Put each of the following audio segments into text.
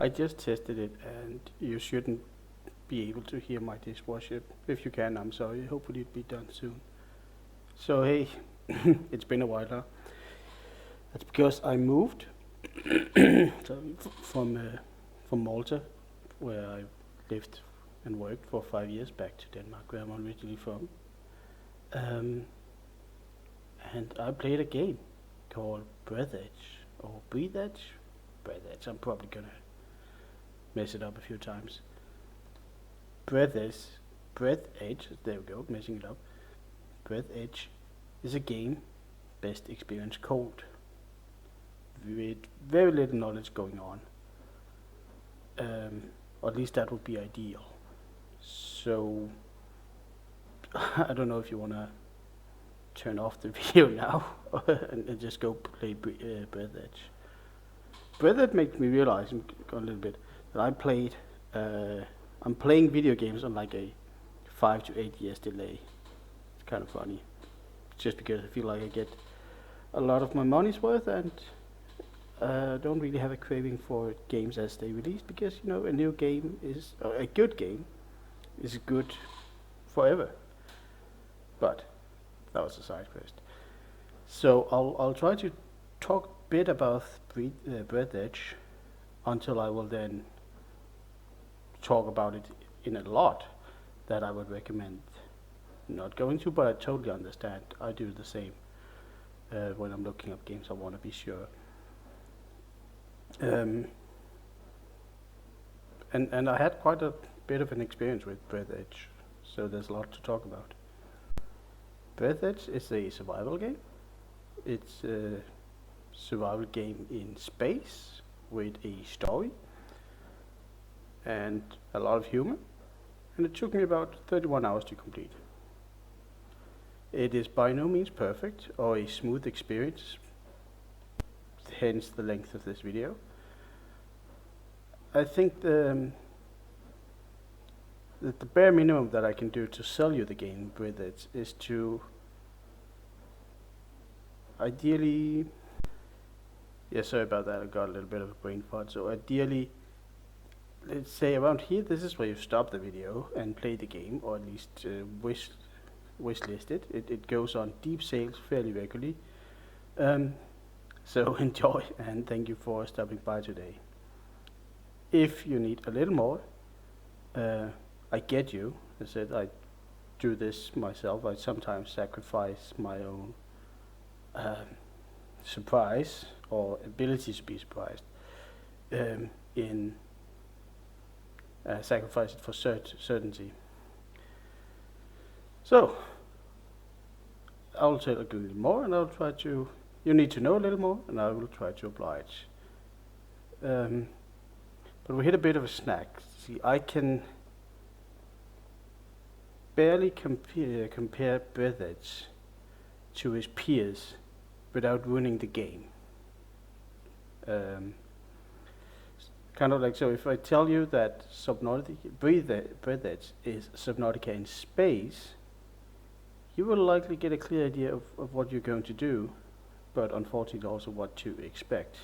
I just tested it, and you shouldn't be able to hear my dishwasher. If you can, I'm sorry. Hopefully it'll be done soon. So hey, it's been a while now. That's because I moved from Malta, where I lived and worked for 5 years, back to Denmark, where I'm originally from. And I played a game called Breathedge, or Breathedge? Breathedge, I'm probably gonna mess it up a few times. Breathedge, there we go, messing it up. Breathedge is a game best experienced cold, with very little knowledge going on. Or at least that would be ideal. So, I don't know if you wanna turn off the video now and just go play Breathedge. Breathedge makes me realize, I'm going a little bit, that I'm playing video games on like a 5 to 8 years delay. It's kind of funny, just because I feel like I get a lot of my money's worth, and don't really have a craving for games as they release, because a new game is, or a good game is good forever. But that was a side quest. So I'll try to talk a bit about Breathedge until I will then talk about it in a lot that I would recommend not going to, but I totally understand. I do the same when I'm looking up games. I want to be sure. And I had quite a bit of an experience with Breathedge, so there's a lot to talk about. Breathedge is a survival game. It's a survival game in space with a story and a lot of humor, and it took me about 31 hours to complete. It is by no means perfect or a smooth experience, hence the length of this video. I think the bare minimum that I can do to sell you the game with it is to ideally, sorry about that, I got a little bit of a brain fart. So ideally, let's say around here, this is where you stop the video and play the game, or at least wishlist it. It goes on deep sales fairly regularly. So enjoy, and thank you for stopping by today. If you need a little more, I get you. I said I do this myself. I sometimes sacrifice my own surprise or ability to be surprised in sacrifice it for certainty. So I'll tell you a little more, and I'll try to. You need to know a little more, and I will try to oblige. But we hit a bit of a snag. See, I can barely compare Breathedge to his peers without ruining the game. Kind of like, so if I tell you that Breathedge is Subnautica in space, you will likely get a clear idea of what you're going to do, but unfortunately also what to expect.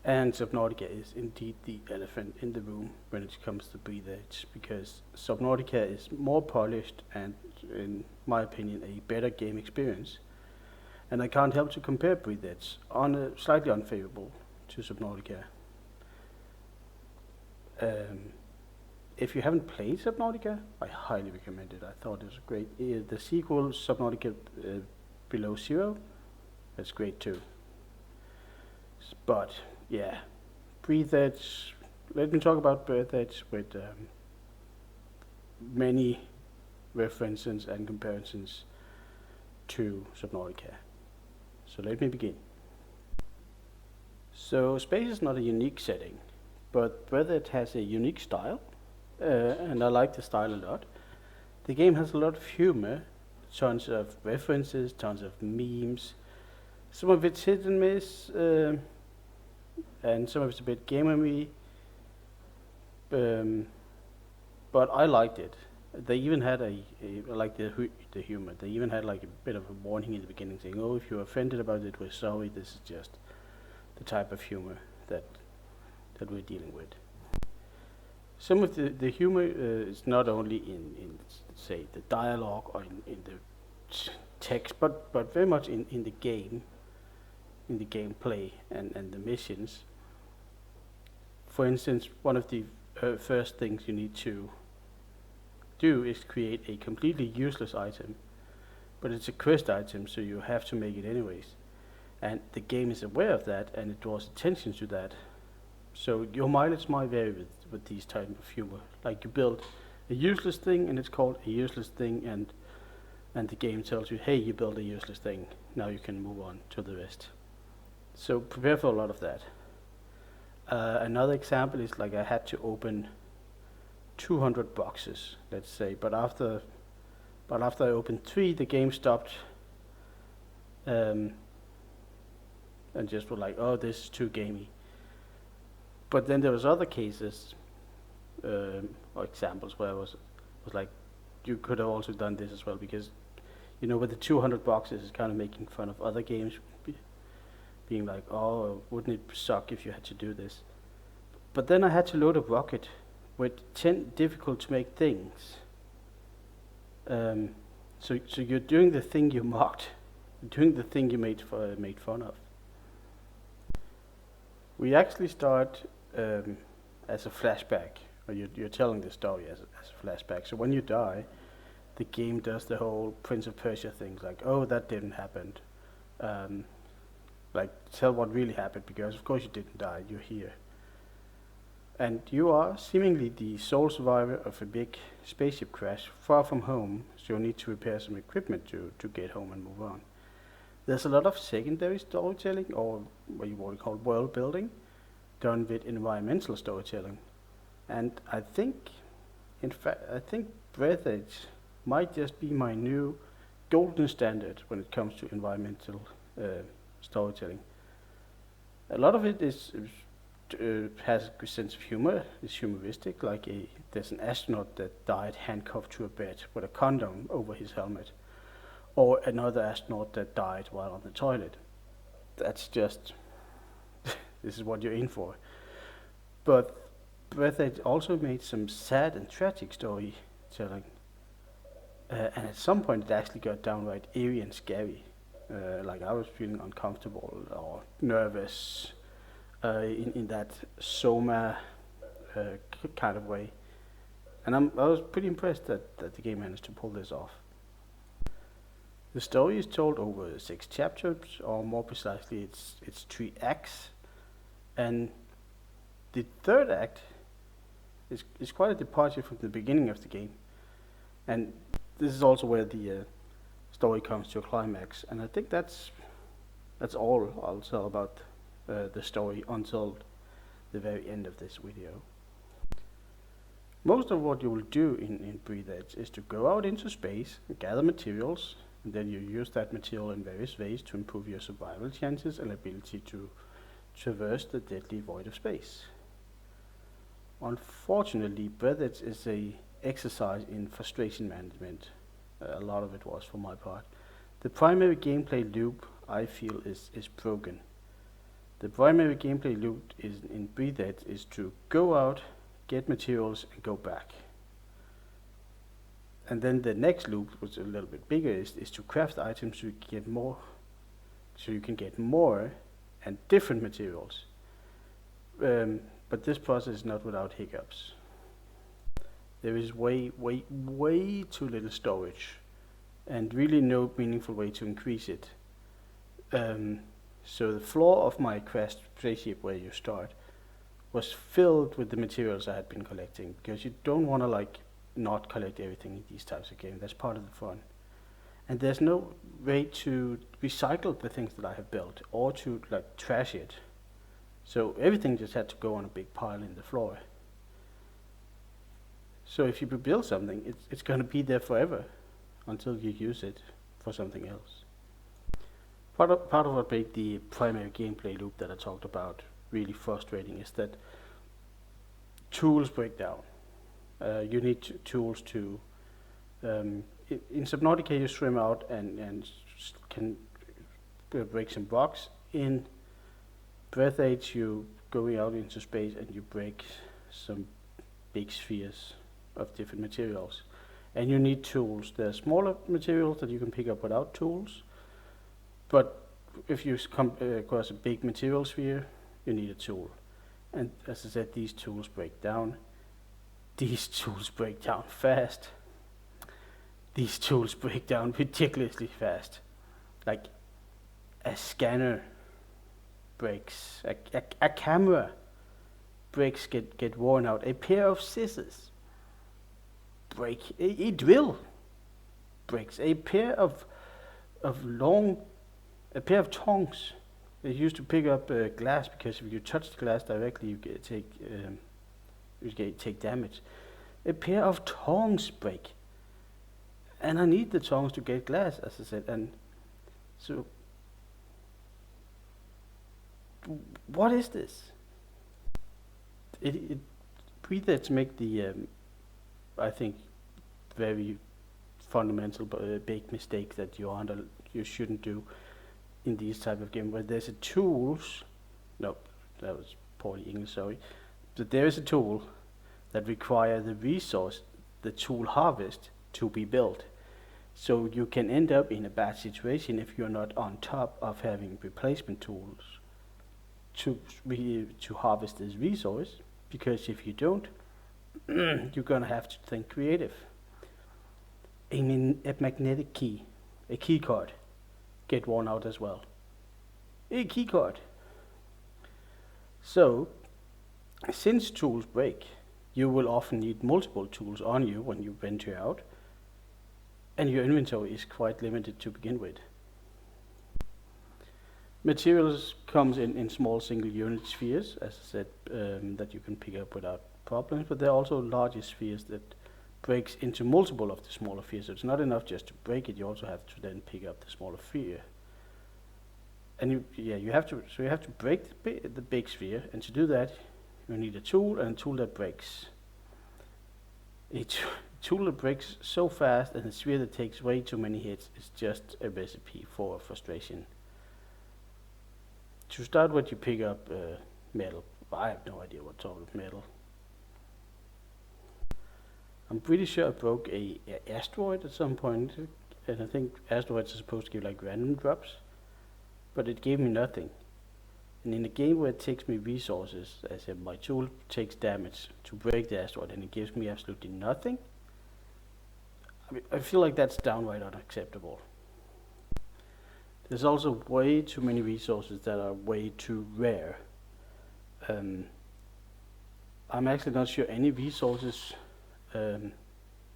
And Subnautica is indeed the elephant in the room when it comes to Breathedge, because Subnautica is more polished and, in my opinion, a better game experience. And I can't help to compare Breathedge slightly unfavorable to Subnautica. If you haven't played Subnautica, I highly recommend it. I thought it was great. The sequel, Subnautica Below Zero, that's great too. But yeah, Breathedge. Let me talk about Breathedge with many references and comparisons to Subnautica. So let me begin. So space is not a unique setting, but Breathedge has a unique style, and I like the style a lot. The game has a lot of humor, tons of references, tons of memes. Some of it's hit and miss, and some of it's a bit gamery, but I liked it. They even had like the humor. They even had like a bit of a warning in the beginning saying, "Oh, if you're offended about it, we're sorry. This is just the type of humor that we're dealing with. Some of the humor is not only in say the dialogue or in the text, but very much in the game, in the gameplay and the missions. For instance, one of the first things you need to do is create a completely useless item, but it's a quest item, so you have to make it anyways. And the game is aware of that, and it draws attention to that. So your mileage might vary with these type of humor. Like you build a useless thing, and it's called a useless thing, and the game tells you, hey, you built a useless thing. Now you can move on to the rest. So prepare for a lot of that. Another example is like I had to open 200 boxes, let's say, but after I opened 3, the game stopped and just were like, oh, this is too gamey. But then there was other cases or examples where I was like, you could have also done this as well, because with the 200 boxes, it's kind of making fun of other games, being like, oh, wouldn't it suck if you had to do this? But then I had to load a rocket with 10 difficult to make things. So you're doing the thing you mocked, doing the thing you made fun of. We actually start as a flashback, or you're telling the story as a flashback. So when you die, the game does the whole Prince of Persia things, like, oh, that didn't happen. Like, tell what really happened, because of course you didn't die, you're here. And you are seemingly the sole survivor of a big spaceship crash far from home, so you'll need to repair some equipment to get home and move on. There's a lot of secondary storytelling, or what you want to call world building, done with environmental storytelling. And I think Breathedge might just be my new golden standard when it comes to environmental storytelling. A lot of it has a sense of humor, is humoristic, like there's an astronaut that died handcuffed to a bed with a condom over his helmet, or another astronaut that died while on the toilet. That's just, this is what you're in for. But Breathedge also made some sad and tragic storytelling, and at some point it actually got downright eerie and scary. Like I was feeling uncomfortable or nervous in that soma kind of way. And I was pretty impressed that the game managed to pull this off. The story is told over 6 chapters, or more precisely, it's 3 acts. And the 3rd act is quite a departure from the beginning of the game. And this is also where the story comes to a climax. And I think that's all I'll tell about the story until the very end of this video. Most of what you will do in Breathedge is to go out into space, gather materials, and then you use that material in various ways to improve your survival chances and ability to traverse the deadly void of space. Unfortunately, Breathedge is a exercise in frustration management. A lot of it was for my part. The primary gameplay loop, I feel, is broken. The primary gameplay loop in Breathedge is to go out, get materials, and go back. And then the next loop, which is a little bit bigger, is to craft items so you can get more and different materials. But this process is not without hiccups. There is way too little storage, and really no meaningful way to increase it. So the floor of my quest spaceship, where you start, was filled with the materials I had been collecting, because you don't want to not collect everything in these types of games. That's part of the fun. And there's no way to recycle the things that I have built, or to trash it. So everything just had to go on a big pile in the floor. So if you build something, it's going to be there forever until you use it for something else. Part of what made the primary gameplay loop that I talked about really frustrating is that tools break down. You need tools to in Subnautica you swim out and can break some rocks. In Breathedge, you going out into space and you break some big spheres of different materials. And you need tools. There are smaller materials that you can pick up without tools, but if you come across a big material sphere, you need a tool. And as I said, these tools break down. These tools break down fast. These tools break down ridiculously fast. Like a scanner breaks, a camera breaks, get worn out. A pair of scissors break. A drill breaks. A pair of tongs. They used to pick up glass, because if you touch the glass directly, you take damage. A pair of tongs break, and I need the tongs to get glass, as I said. And so, what is this? Breathedge make the, I think, very fundamental big mistake that you shouldn't do in these type of games, where there's a tools. No, that was poorly English. Sorry. But there is a tool that require the resource, the tool harvest, to be built. So you can end up in a bad situation if you're not on top of having replacement tools to harvest this resource. Because if you don't, you're gonna have to think creative. A magnetic key, a key card, get worn out as well. A key card. So, since tools break, you will often need multiple tools on you when you venture out, and your inventory is quite limited to begin with. Materials comes in small single unit spheres, as I said, that you can pick up without problems, but there are also larger spheres that breaks into multiple of the smaller spheres. So it's not enough just to break it, you also have to then pick up the smaller sphere. And you have to break the big sphere, and to do that, you need a tool, and a tool that breaks. A tool that breaks so fast, and a sphere that takes way too many hits is just a recipe for frustration. To start with, you pick up metal. I have no idea what sort of metal. I'm pretty sure I broke a asteroid at some point, and I think asteroids are supposed to give like random drops, but it gave me nothing. And in a game where it takes me resources, as if my tool takes damage to break the asteroid, and it gives me absolutely nothing, I feel like that's downright unacceptable. There's also way too many resources that are way too rare. I'm actually not sure any resources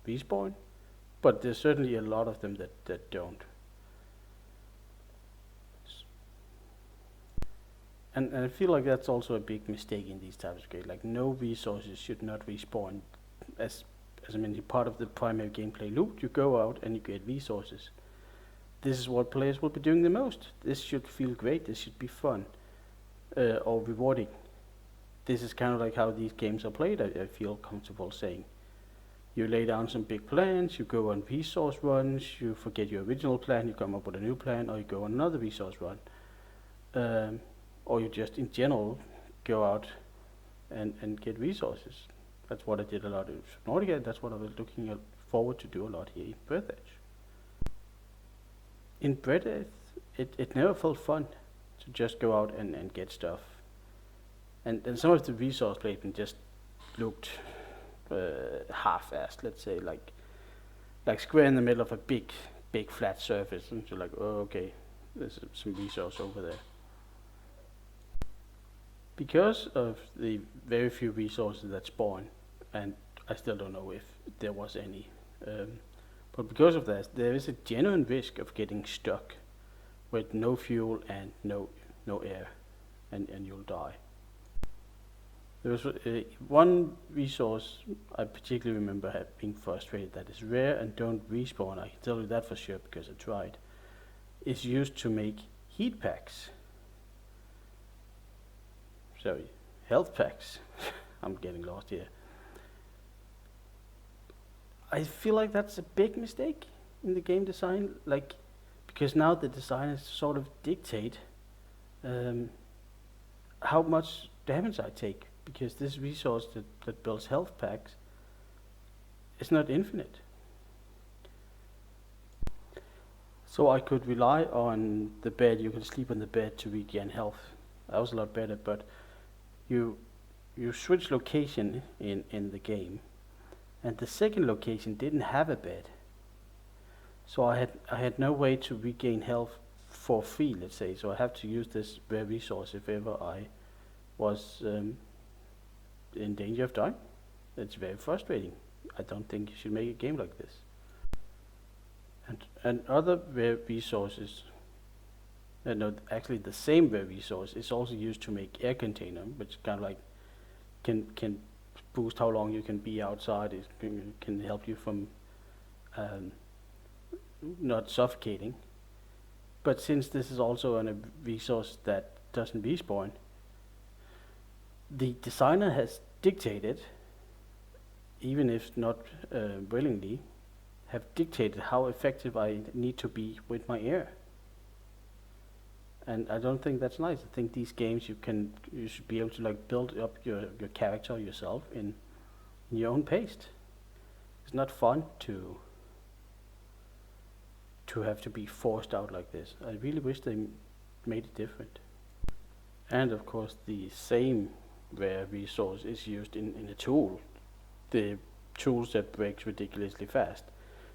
respawn, but there's certainly a lot of them that don't. And I feel like that's also a big mistake in these types of games. Like, no resources should not respawn as I mean, part of the primary gameplay loop. You go out and you get resources. This is what players will be doing the most. This should feel great. This should be fun or rewarding. This is kind of like how these games are played, I feel comfortable saying. You lay down some big plans, you go on resource runs, you forget your original plan, you come up with a new plan, or you go on another resource run. Or you just in general go out and get resources. That's what I did a lot in Subnautica. That's what I was looking forward to do a lot here in Breathedge. In Breathedge, it never felt fun to just go out and get stuff. And some of the resource placement just looked half-assed, let's say, like square in the middle of a big flat surface, and you're like, oh, okay, there's some resource over there. Because of the very few resources that spawn, and I still don't know if there was any, but because of that, there is a genuine risk of getting stuck with no fuel and no air, and you'll die. There was one resource I particularly remember being frustrated, that is rare and don't respawn. I can tell you that for sure because I tried. It's used to make heat packs. Sorry, health packs. I'm getting lost here. I feel like that's a big mistake in the game design, because now the designers sort of dictate how much damage I take, because this resource that builds health packs is not infinite. So I could rely on the bed, you can sleep on the bed to regain health. That was a lot better, but you switch location in the game, and the second location didn't have a bed. So I had no way to regain health for free, let's say. So I have to use this rare resource if ever I was in danger of dying. It's very frustrating. I don't think you should make a game like this. And other rare resources, no, actually the same rare resource is also used to make air container, which kind of like can boost how long you can be outside. It can help you from not suffocating. But since this is also a resource that doesn't respawn, the designer has dictated, even if not willingly, have dictated how effective I need to be with my air. And I don't think that's nice. I think these games you should be able to like build up your character yourself in your own pace. It's not fun to have to be forced out like this. I really wish they made it different. And of course the same rare resource is used in a tool. The tools that breaks ridiculously fast.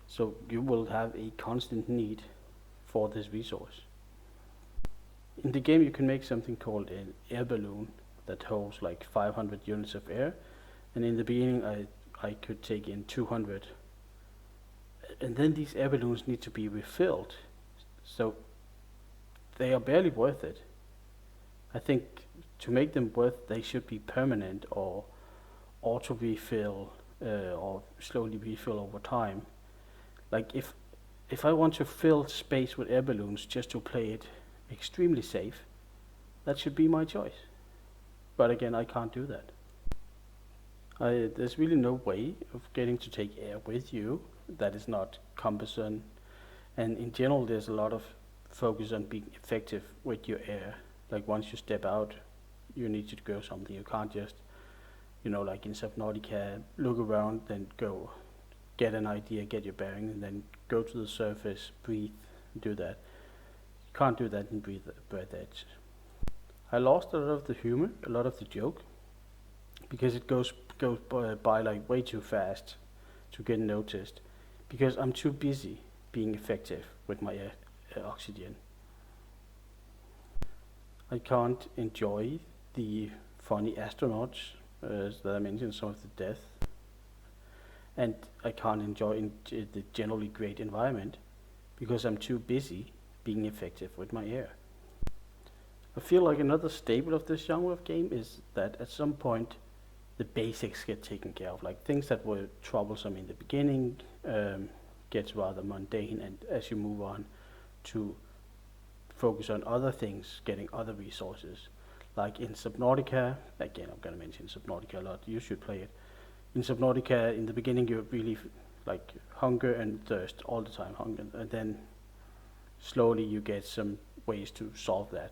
So you will have a constant need for this resource. In the game you can make something called an air balloon that holds like 500 units of air, and in the beginning I could take in 200, and then these air balloons need to be refilled, so they are barely worth it. I think to make them worth, they should be permanent or auto refill or slowly refill over time. Like if I want to fill space with air balloons just to play it extremely safe, that should be my choice. But again, I can't do that. There's really no way of getting to take air with you that is not cumbersome, and in general there's a lot of focus on being effective with your air. Like once you step out, you need to go something. You can't just, like in Subnautica, look around, then go get an idea, get your bearing, and then go to the surface, breathe, do that. You can't do that in Breathedge. I lost a lot of the humor, a lot of the joke, because it goes by like way too fast to get noticed, because I'm too busy being effective with my oxygen. I can't enjoy the funny astronauts that I mentioned, some of the death, and I can't enjoy the generally great environment because I'm too busy being effective with my air. I feel like another staple of this genre of game is that at some point the basics get taken care of, like things that were troublesome in the beginning gets rather mundane, and as you move on to focus on other things, getting other resources. Like in Subnautica, again I'm gonna mention Subnautica a lot, you should play it. In Subnautica, in the beginning you're really like hunger and thirst all the time, hunger, and then slowly you get some ways to solve that.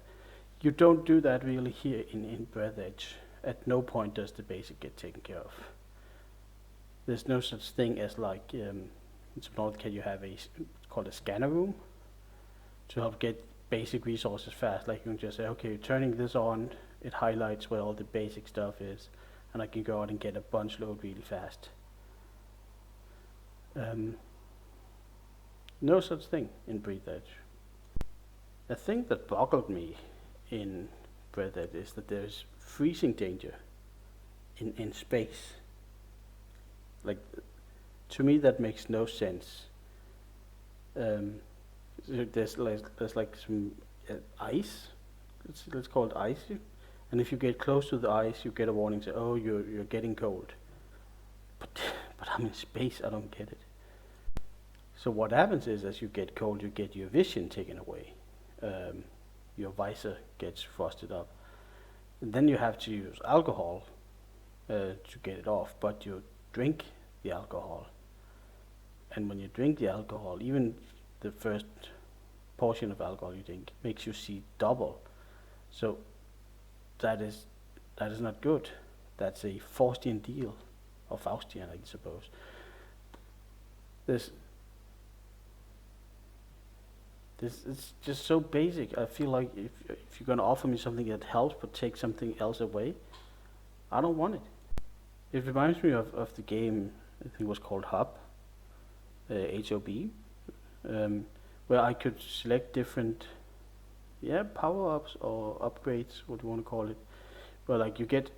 You don't do that really here in Breathedge. At no point does the basic get taken care of. There's no such thing as like in Subnautica you have it's called a scanner room to help get basic resources fast. Like you can just say, okay, turning this on, it highlights where all the basic stuff is, and I can go out and get a bunch load really fast. No such thing in Breathedge. The thing that boggled me in Breathedge is that there's freezing danger in space. Like, to me that makes no sense. There's like some ice, let's call it ice, and if you get close to the ice you get a warning say, oh, you're getting cold. But I'm in space, I don't get it. So what happens is, as you get cold, you get your vision taken away. Your visor gets frosted up. And then you have to use alcohol to get it off, but you drink the alcohol. And when you drink the alcohol, even the first portion of alcohol you drink makes you see double. So that is not good. That's a Faustian deal, or Faustian, I suppose. This is just so basic. I feel like if you're gonna offer me something that helps but take something else away, I don't want it. It reminds me of the game, I think it was called HOB, where I could select different, power-ups or upgrades, what do you want to call it, where like you get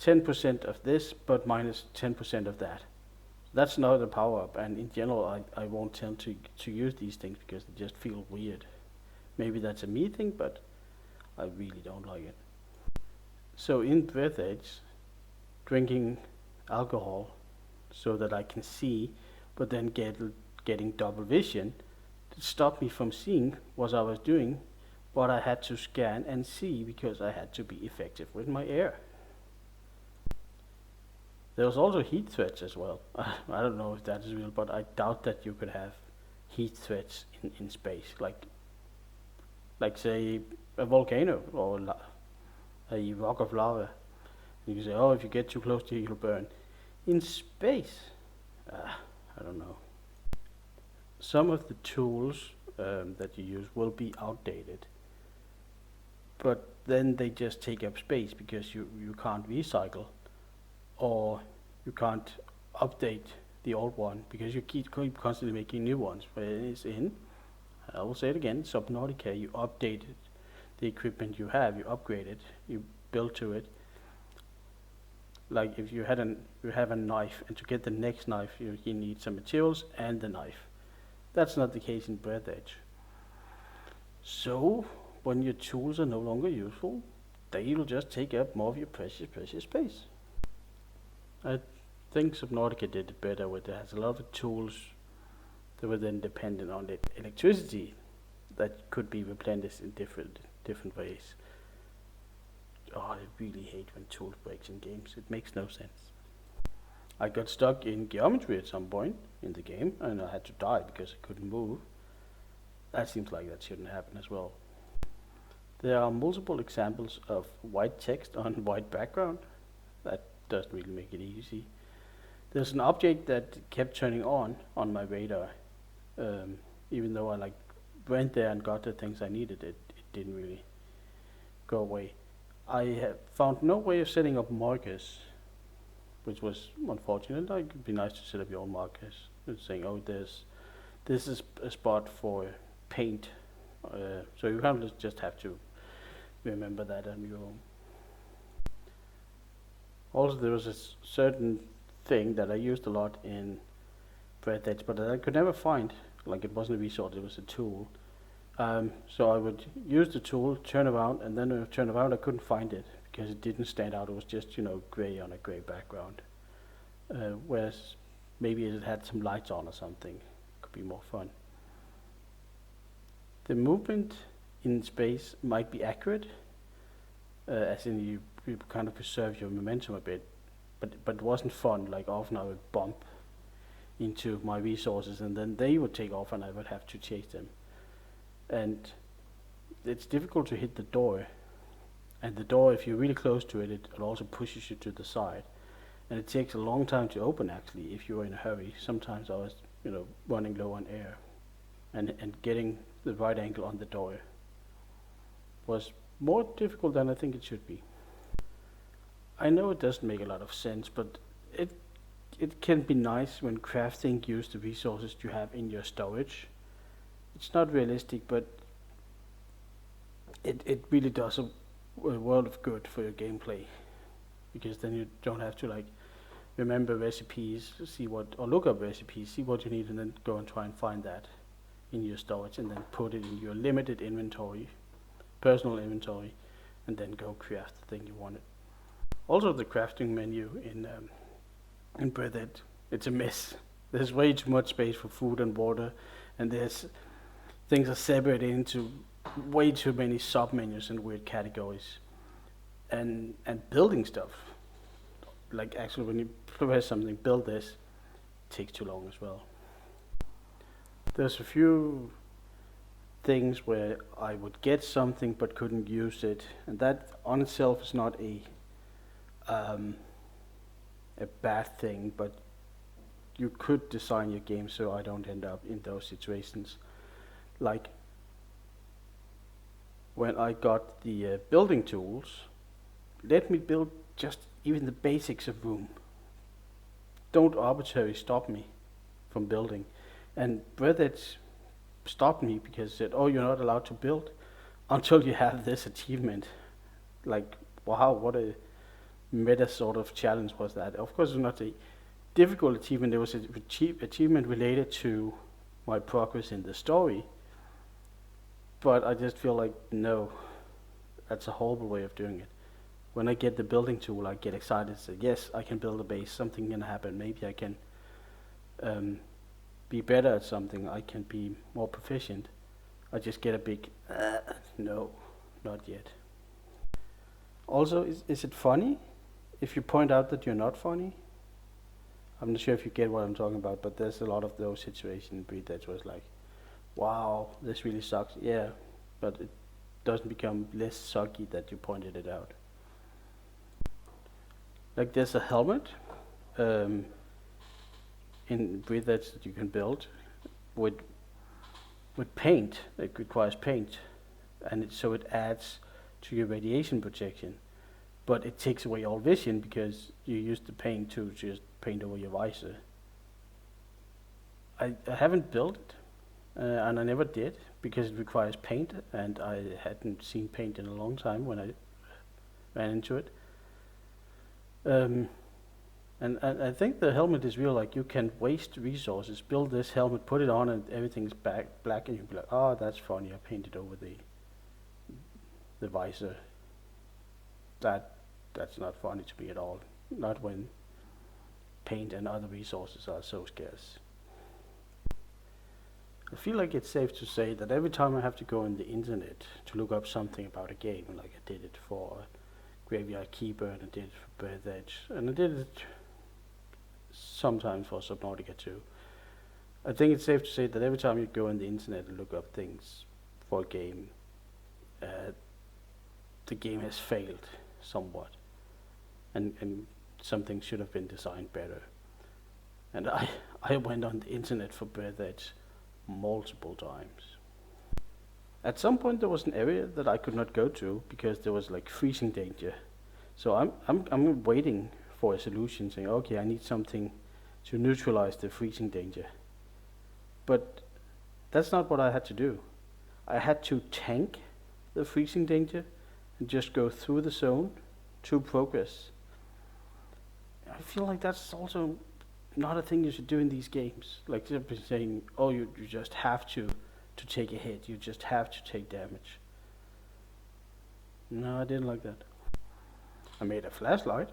10% of this, but minus 10% of that. That's not a power-up, and in general, I won't tend to use these things because they just feel weird. Maybe that's a me thing, but I really don't like it. So in Breathedge, drinking alcohol so that I can see, but then getting double vision, to stop me from seeing what I was doing, but I had to scan and see because I had to be effective with my air. There was also heat threats as well. I don't know if that is real, but I doubt that you could have heat threats in space, like say a volcano or a rock of lava. You can say, oh, if you get too close to it, you'll burn. In space, I don't know. Some of the tools that you use will be outdated, but then they just take up space because you can't recycle, or you can't update the old one because you keep constantly making new ones. Whereas I will say it again, Subnautica, you updated the equipment you have, you upgrade it, you build to it. Like if you have a knife, and to get the next knife, you need some materials and the knife. That's not the case in Breathedge. So when your tools are no longer useful, they will just take up more of your precious space. I think Subnautica did it better, where it has a lot of tools that were then dependent on the electricity that could be replenished in different ways. Oh, I really hate when tools breaks in games. It makes no sense. I got stuck in geometry at some point in the game, and I had to die because I couldn't move. That seems like that shouldn't happen as well. There are multiple examples of white text on white background. That doesn't really make it easy. There's an object that kept turning on my radar, even though I went there and got the things I needed. It didn't really go away. I have found no way of setting up markers, which was unfortunate. Like, it'd be nice to set up your own markers. It's saying, oh, this is a spot for paint. So you kind of just have to remember that on your own. Also, there was a certain thing that I used a lot in Breathedge, but that I could never find. Like, it wasn't a resource, it was a tool. So I would use the tool, turn around, and then when I turned around, I couldn't find it because it didn't stand out. It was just, gray on a gray background. Whereas maybe it had some lights on or something. Could be more fun. The movement in space might be accurate, as in you kind of preserve your momentum a bit, but it wasn't fun. Like, often I would bump into my resources and then they would take off and I would have to chase them. And it's difficult to hit the door. And the door, if you're really close to it, it also pushes you to the side. And it takes a long time to open, actually, if you're in a hurry. Sometimes I was, running low on air. And getting the right angle on the door was more difficult than I think it should be. I know it doesn't make a lot of sense, but it can be nice when crafting use the resources you have in your storage. It's not realistic, but it really does a world of good for your gameplay, because then you don't have to remember recipes, or look up recipes, see what you need, and then go and try and find that in your storage, and then put it in your limited inventory, personal inventory, and then go craft the thing you wanted. Also, the crafting menu in Breathedge, it's a mess. There's way too much space for food and water, and things are separated into way too many sub-menus and weird categories. And building stuff, like actually when you prepare something, build this, it takes too long as well. There's a few things where I would get something but couldn't use it, and that on itself is not um, a bad thing, but you could design your game so I don't end up in those situations. Like when I got the building tools, let me build just even the basics of room. Don't arbitrarily stop me from building. And Breathedge stopped me because it said, "Oh, you're not allowed to build until you have this achievement." Like, wow, what a meta sort of challenge was that. Of course, it's not a difficult achievement. It was an achievement related to my progress in the story. But I just feel like, no, that's a horrible way of doing it. When I get the building tool, I get excited and say, yes, I can build a base, something can happen. Maybe I can be better at something, I can be more proficient. I just get a big, no, not yet. Also, is it funny if you point out that you're not funny? I'm not sure if you get what I'm talking about, but there's a lot of those situations in Breathedge where it's like, wow, this really sucks. Yeah, but it doesn't become less sucky that you pointed it out. Like there's a helmet in Breathedge that you can build with paint. It requires paint, and so it adds to your radiation protection. But it takes away all vision because you use the paint to just paint over your visor. I haven't built it, and I never did because it requires paint, and I hadn't seen paint in a long time when I ran into it. And I think the helmet is real. Like you can waste resources, build this helmet, put it on, and everything's black, and you'll be like, "Oh, that's funny. I painted over the visor." That's not funny to me at all. Not when paint and other resources are so scarce. I feel like it's safe to say that every time I have to go on the internet to look up something about a game, like I did it for Graveyard Keeper, and I did it for Breathedge, and I did it sometimes for Subnautica too. I think it's safe to say that every time you go on the internet and look up things for a game, the game has failed somewhat, and something should have been designed better. And I went on the internet for Breathedge multiple times. At some point there was an area that I could not go to because there was like freezing danger. So I'm waiting for a solution, saying, okay, I need something to neutralize the freezing danger. But that's not what I had to do. I had to tank the freezing danger and just go through the zone to progress. I feel like that's also not a thing you should do in these games. Like they're saying, oh, you just have to take a hit, you just have to take damage. No, I didn't like that. I made a flashlight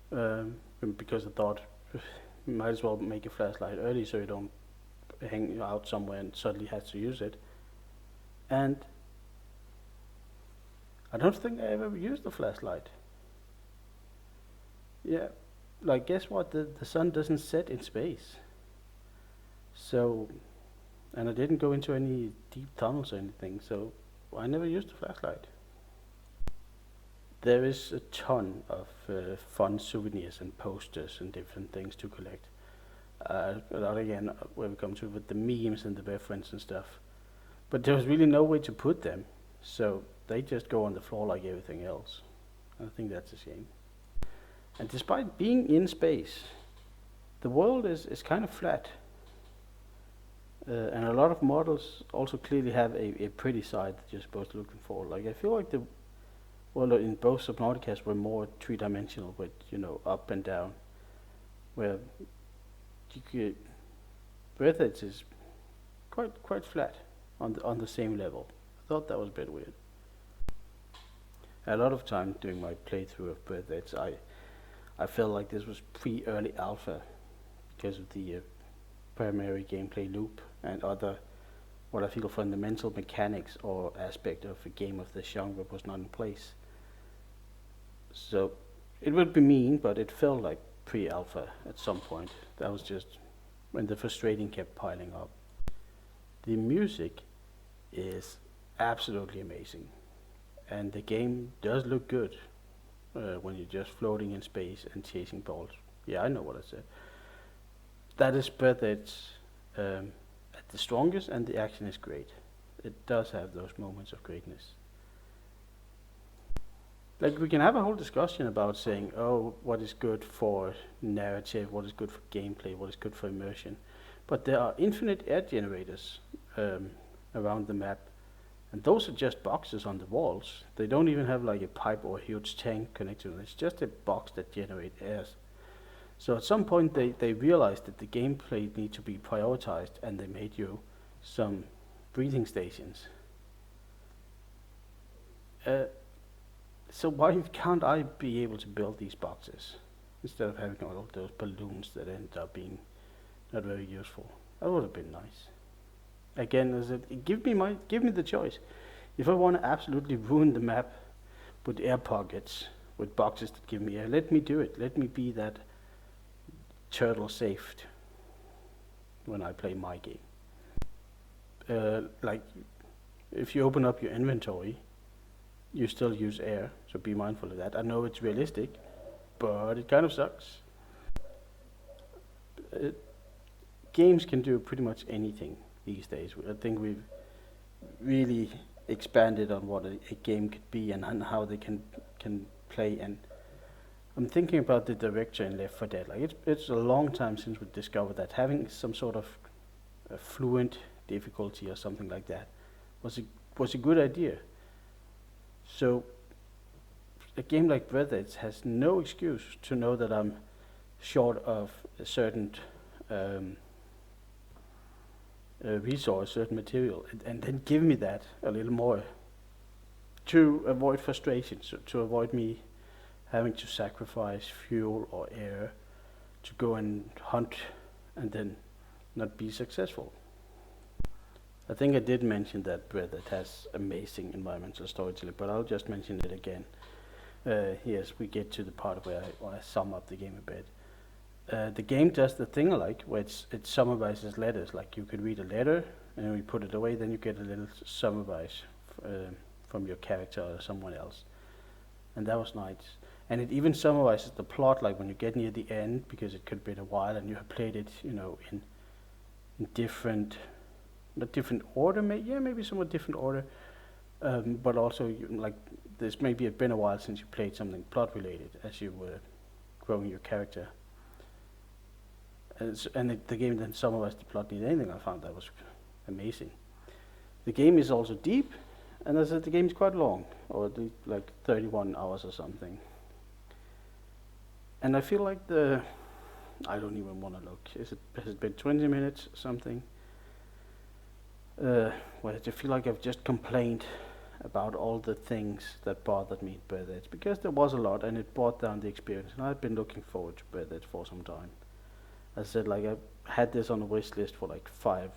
because I thought you might as well make a flashlight early so you don't hang out somewhere and suddenly have to use it. And I don't think I ever used the flashlight. Yeah, like guess what? The sun doesn't set in space. So, and I didn't go into any deep tunnels or anything, so I never used the flashlight. There is a ton of fun souvenirs and posters and different things to collect. That again, where we come to with the memes and the reference and stuff. But there was really no way to put them, so they just go on the floor like everything else. I think that's a shame. And despite being in space, the world is kind of flat. And a lot of models also clearly have a pretty side that you're supposed to look for. Like I feel like the world in both Subnauticas were more three-dimensional with, up and down. Where you could Breathedge is quite flat on the same level. I thought that was a bit weird. A lot of time during my playthrough of Breathedge, I felt like this was pre-early alpha because of the primary gameplay loop and other what I feel fundamental mechanics or aspect of a game of this genre was not in place. So it would be mean, but it felt like pre-alpha at some point. That was just when the frustrating kept piling up. The music is absolutely amazing. And the game does look good when you're just floating in space and chasing balls. Yeah, I know what I said. That is Breathedge at the strongest, and the action is great. It does have those moments of greatness. Like, we can have a whole discussion about saying, oh, what is good for narrative, what is good for gameplay, what is good for immersion. But there are infinite air generators around the map, and those are just boxes on the walls. They don't even have like a pipe or a huge tank connected to them. It's just a box that generates air. So at some point they realized that the gameplay need to be prioritized, and they made you some breathing stations. So why can't I be able to build these boxes instead of having all of those balloons that end up being not very useful? That would have been nice. Again, give me the choice. If I want to absolutely ruin the map with air pockets, with boxes that give me air, let me do it. Let me be that turtle saved when I play my game. Like, if you open up your inventory, you still use air, so be mindful of that. I know it's realistic, but it kind of sucks. Games can do pretty much anything these days. I think we've really expanded on what a game could be and how they can play. And I'm thinking about the director in Left 4 Dead. Like, it's a long time since we discovered that having some sort of a fluent difficulty or something like that was a good idea. So a game like Breathedge has no excuse to know that I'm short of a certain resource, certain material, and then give me that a little more to avoid frustration, so to avoid me having to sacrifice fuel or air to go and hunt and then not be successful. I think I did mention that Breathedge has amazing environmental storytelling, but I'll just mention it again. Yes, we get to the part where I sum up the game a bit. The game does the thing I like, where it summarizes letters. Like, you could read a letter, and when you put it away, then you get a little summarize from your character or someone else. And that was nice. And it even summarizes the plot, like when you get near the end, because it could have been a while, and you have played it, in different, not different order, maybe somewhat different order, but also like this maybe had been a while since you played something plot related as you were growing your character. The game then summarized the plot near the ending. I found that was amazing. The game is also deep, and as I said, the game is quite long, or like 31 hours or something. And I feel like I don't even want to look. Has it been 20 minutes or something? Well, I feel like I've just complained about all the things that bothered me at Breathedge, because there was a lot, and it brought down the experience. And I've been looking forward to Breathedge for some time. As I said, like, I had this on a wish list for like 5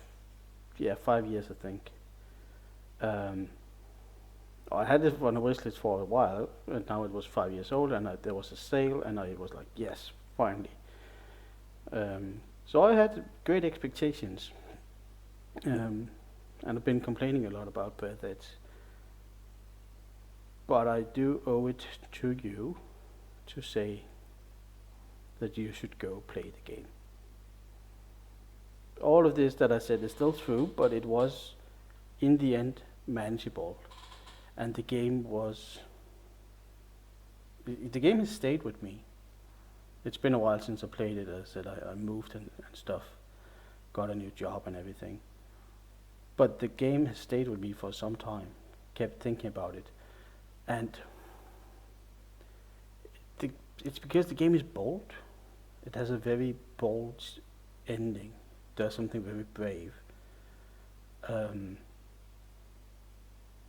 years, I think. I had this on a wish list for a while, and now it was 5 years old, and there was a sale, and I was like, yes, finally. So I had great expectations, and I've been complaining a lot about Breathedge. But I do owe it to you to say that you should go play the game. All of this that I said is still true, but it was, in the end, manageable. And the game has stayed with me. It's been a while since I played it. As I said, I moved and stuff, got a new job and everything. But the game has stayed with me for some time. Kept thinking about it. And it's because the game is bold. It has a very bold ending. Does something very brave. And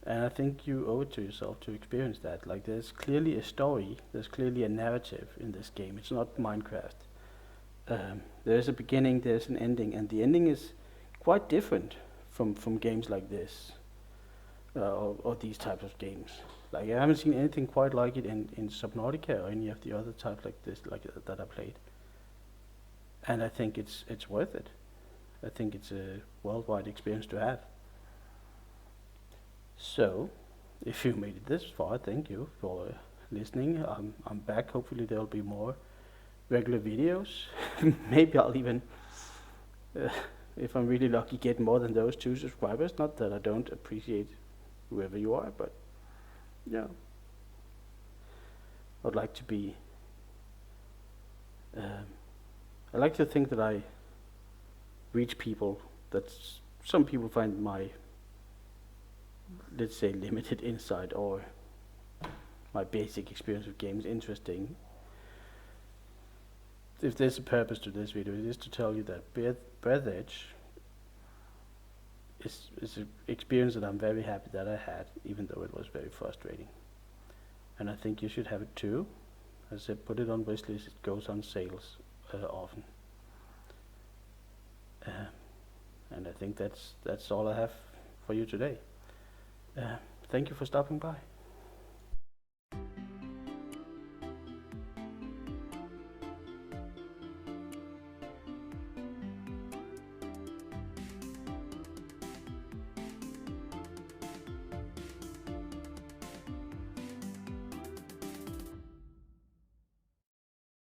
I think you owe it to yourself to experience that. Like, there's clearly a story, there's clearly a narrative in this game. It's not Minecraft. There's a beginning, there's an ending, and the ending is quite different from games like this, or these types of games. Like, I haven't seen anything quite like it in Subnautica or any of the other types like this, that I played. And I think it's worth it. I think it's a worldwide experience to have. So, if you made it this far, thank you for listening. I'm back. Hopefully there'll be more regular videos. Maybe I'll even, uh, if I'm really lucky, get more than those 2 subscribers. Not that I don't appreciate whoever you are, but yeah, I'd like to be. I like to think that I reach people that some people find my, let's say, limited insight or my basic experience with games interesting. If there's a purpose to this video, it is to tell you that Breathedge is an experience that I'm very happy that I had, even though it was very frustrating. And I think you should have it too. As I said, put it on wishlist. It goes on sales often. And I think that's all I have for you today. Thank you for stopping by.